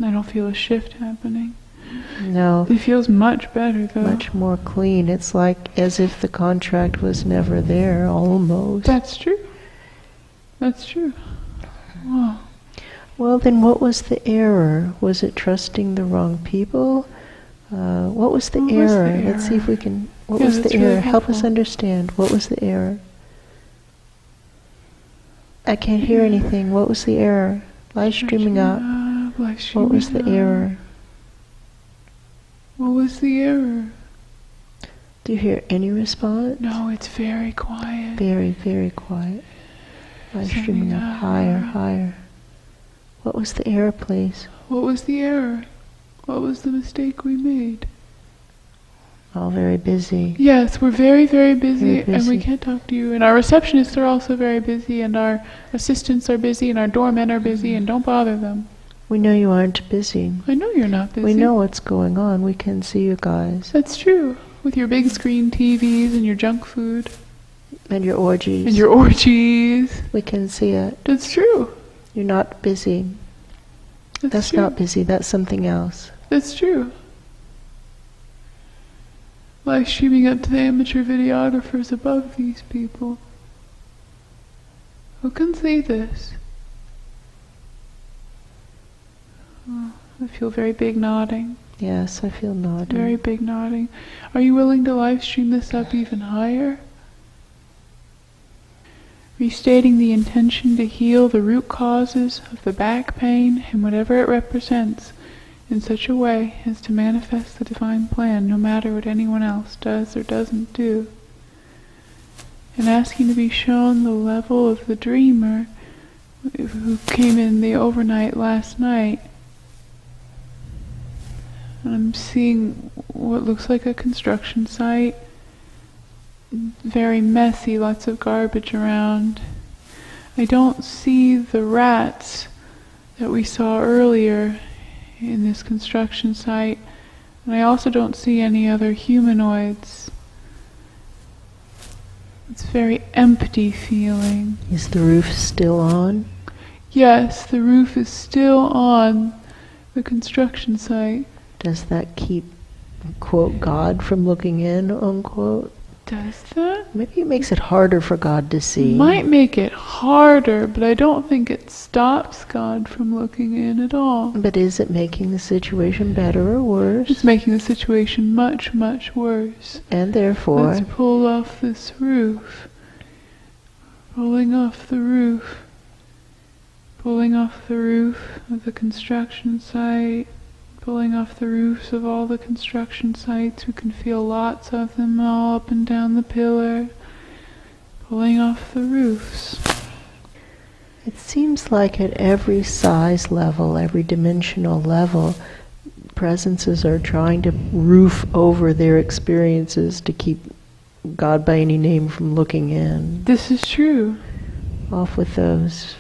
I don't feel a shift happening. No. It feels much better, though. Much more clean. It's like as if the contract was never there, almost. That's true. That's true. Wow. Well, then what was the error? Was it trusting the wrong people? What was the error? Let's see if we can... What was the error? Really Help us understand. What was the error? I can't hear anything. What was the error? Live streaming up. What was the error? What was the error? Do you hear any response? No, it's very quiet. Very, very quiet. Live streaming up higher, higher. What was the error, please? What was the error? What was the mistake we made? All very busy. Yes, we're very, very busy, Very busy. and we can't talk to you. And our receptionists are also very busy, and our assistants are busy, and our doormen are busy, and don't bother them. We know you aren't busy. I know you're not busy. We know what's going on. We can see you guys. That's true. With your big screen TVs and your junk food. And your orgies. And your orgies. We can see it. That's true. You're not busy. That's true. not busy. That's something else. That's true. Live streaming up to the amateur videographers above these people. Who can see this? Oh, I feel very big nodding. Yes, I feel nodding. Very big nodding. Are you willing to live stream this up even higher? Restating the intention to heal the root causes of the back pain and whatever it represents in such a way as to manifest the divine plan, no matter what anyone else does or doesn't do. And asking to be shown the level of the dreamer who came in the overnight last night. And I'm seeing what looks like a construction site. Very messy, lots of garbage around. I don't see the rats that we saw earlier in this construction site, and I also don't see any other humanoids. It's very empty feeling. Is the roof still on? Yes, the roof is still on the construction site. Does that keep, quote, God from looking in, unquote? Does that? Maybe it makes it harder for God to see. It might make it harder, but I don't think it stops God from looking in at all. But is it making the situation better or worse? It's making the situation much, much worse. And therefore... Let's pull off this roof. Pulling off the roof. Pulling off the roof of the construction site. Pulling off the roofs of all the construction sites. We can feel lots of them all up and down the pillar. Pulling off the roofs. It seems like at every size level, every dimensional level, presences are trying to roof over their experiences to keep God by any name from looking in. This is true. Off with those.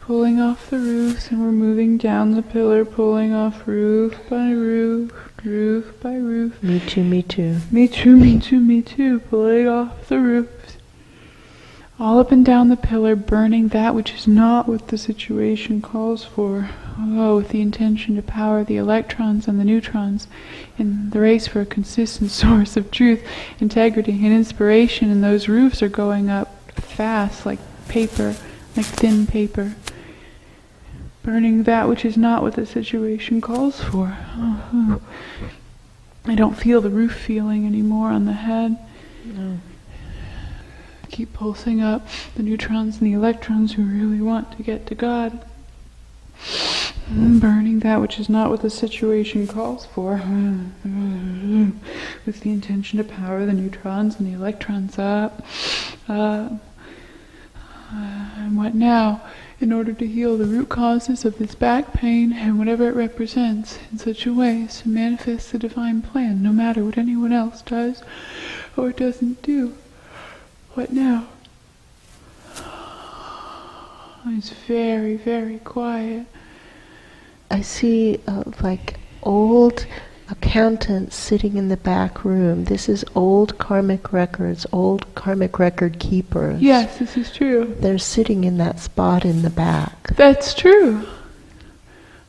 Pulling off the roofs, and we're moving down the pillar, pulling off roof by roof, roof by roof. Me too, me too. Me too, me too, me too. Pulling off the roofs. All up and down the pillar, burning that which is not what the situation calls for. Oh, with the intention to power the electrons and the neutrons in the race for a consistent source of truth, integrity, and inspiration. And those roofs are going up fast, like paper, like thin paper. Burning that which is not what the situation calls for. Oh. I don't feel the roof feeling anymore on the head. No. Keep pulsing up the neutrons and the electrons who really want to get to God. Burning that which is not what the situation calls for. With the intention to power the neutrons and the electrons up. And what now? In order to heal the root causes of this back pain and whatever it represents in such a way as to manifest the divine plan, no matter what anyone else does or doesn't do. What now? It's very, very quiet. I see like old accountants sitting in the back room. This is old karmic records, old karmic record keepers. Yes, this is true. They're sitting in that spot in the back. That's true.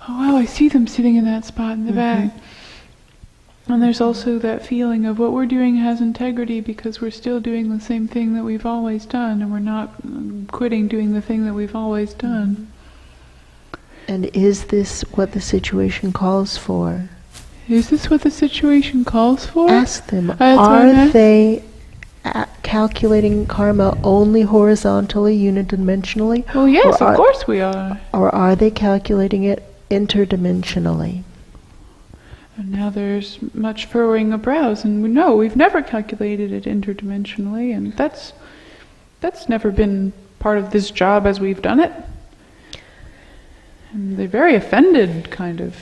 oh wow, I see them sitting in that spot in the back. And there's also that feeling of what we're doing has integrity because we're still doing the same thing that we've always done, and we're not quitting doing the thing that we've always done. And is this what the situation calls for? Is this what the situation calls for? Ask them, are they calculating karma only horizontally, unidimensionally? Well, yes, of course we are. Or are they calculating it interdimensionally? And now there's much furrowing of brows, and we've never calculated it interdimensionally, and that's never been part of this job as we've done it. And they're very offended, kind of.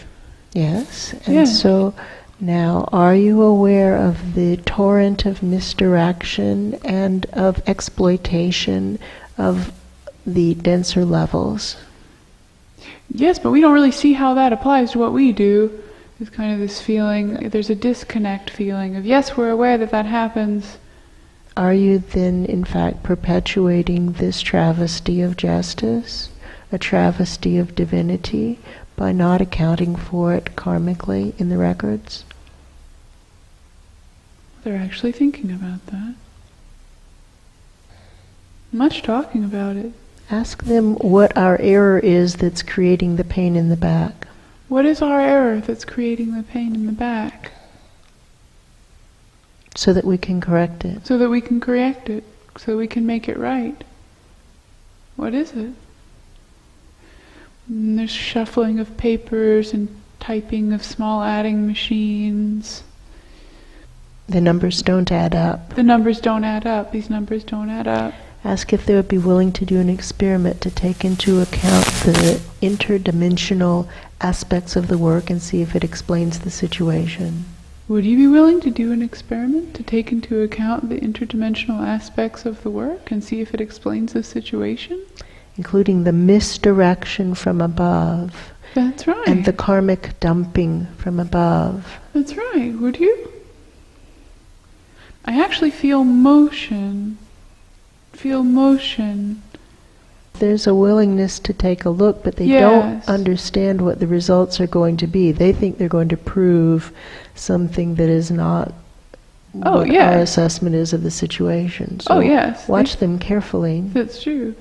Yes, and so now are you aware of the torrent of misdirection and of exploitation of the denser levels? Yes, but we don't really see how that applies to what we do. There's kind of this feeling, there's a disconnect feeling of, yes, we're aware that that happens. Are you then, in fact, perpetuating this travesty of justice, a travesty of divinity, by not accounting for it karmically in the records? They're actually thinking about that. Much talking about it. Ask them what our error is that's creating the pain in the back. What is our error that's creating the pain in the back? So that we can correct it. So that we can correct it. So we can make it right. What is it? And there's shuffling of papers and typing of small adding machines. The numbers don't add up. The numbers don't add up. These numbers don't add up. Ask if they would be willing to do an experiment to take into account the interdimensional aspects of the work and see if it explains the situation. Would you be willing to do an experiment to take into account the interdimensional aspects of the work and see if it explains the situation? Including the misdirection from above. That's right. And the karmic dumping from above. That's right. Would you? I actually feel motion. There's a willingness to take a look, but they don't understand what the results are going to be. They think they're going to prove something that is not what our assessment is of the situation. So watch them carefully. That's true.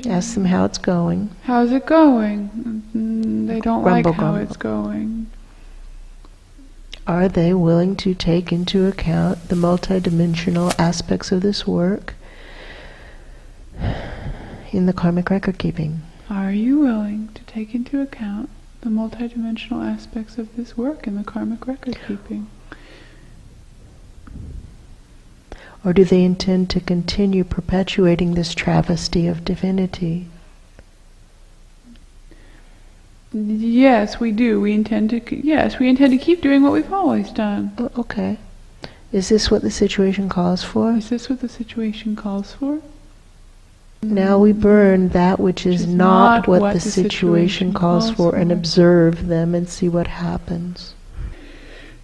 Ask them how it's going. How's it going? They don't like how it's going. Are they willing to take into account the multi-dimensional aspects of this work in the karmic record keeping? Are you willing to take into account the multi-dimensional aspects of this work in the karmic record keeping? Or do they intend to continue perpetuating this travesty of divinity? Yes, we do. We intend to keep doing what we've always done. Okay. Is this what the situation calls for? Is this what the situation calls for? Now we burn that which is not what the situation calls for and observe them and see what happens.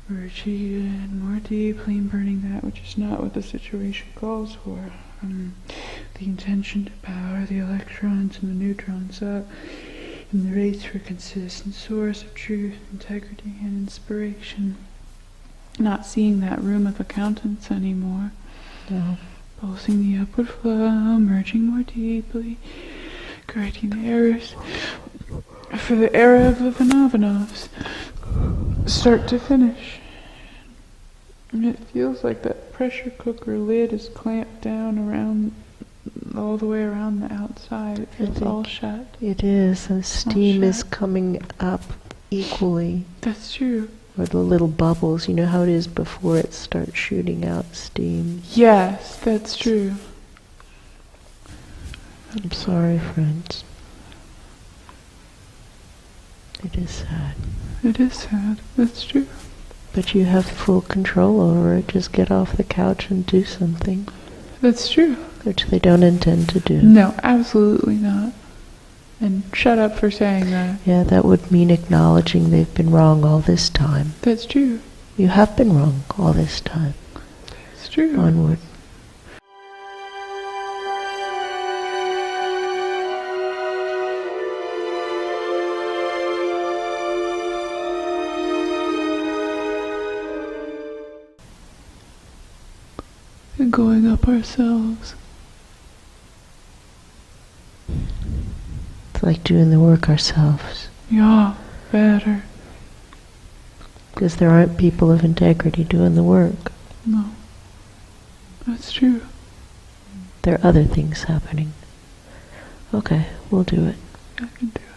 And more deeply burning that which is not what the situation calls for. The intention to power the electrons and the neutrons up in the race for consistent source of truth, integrity, and inspiration. Not seeing that room of accountants anymore. No. Pulsing the upward flow, merging more deeply, correcting the errors for the era of the Vanovanovs, start to finish. And it feels like that pressure cooker lid is clamped down around, all the way around the outside. It feels all shut. It is. The steam is coming up equally. That's true. Or the little bubbles. You know how it is before it starts shooting out steam. Yes, that's true. I'm sorry, friends. It is sad. It is sad. That's true. But you have full control over it. Just get off the couch and do something. That's true. Which they don't intend to do. No, absolutely not. And shut up for saying that. Yeah, that would mean acknowledging they've been wrong all this time. That's true. You have been wrong all this time. That's true. Onward. and going up ourselves. It's like doing the work ourselves. Yeah, better. Because there aren't people of integrity doing the work. No, that's true. There are other things happening. Okay, we'll do it. I can do it.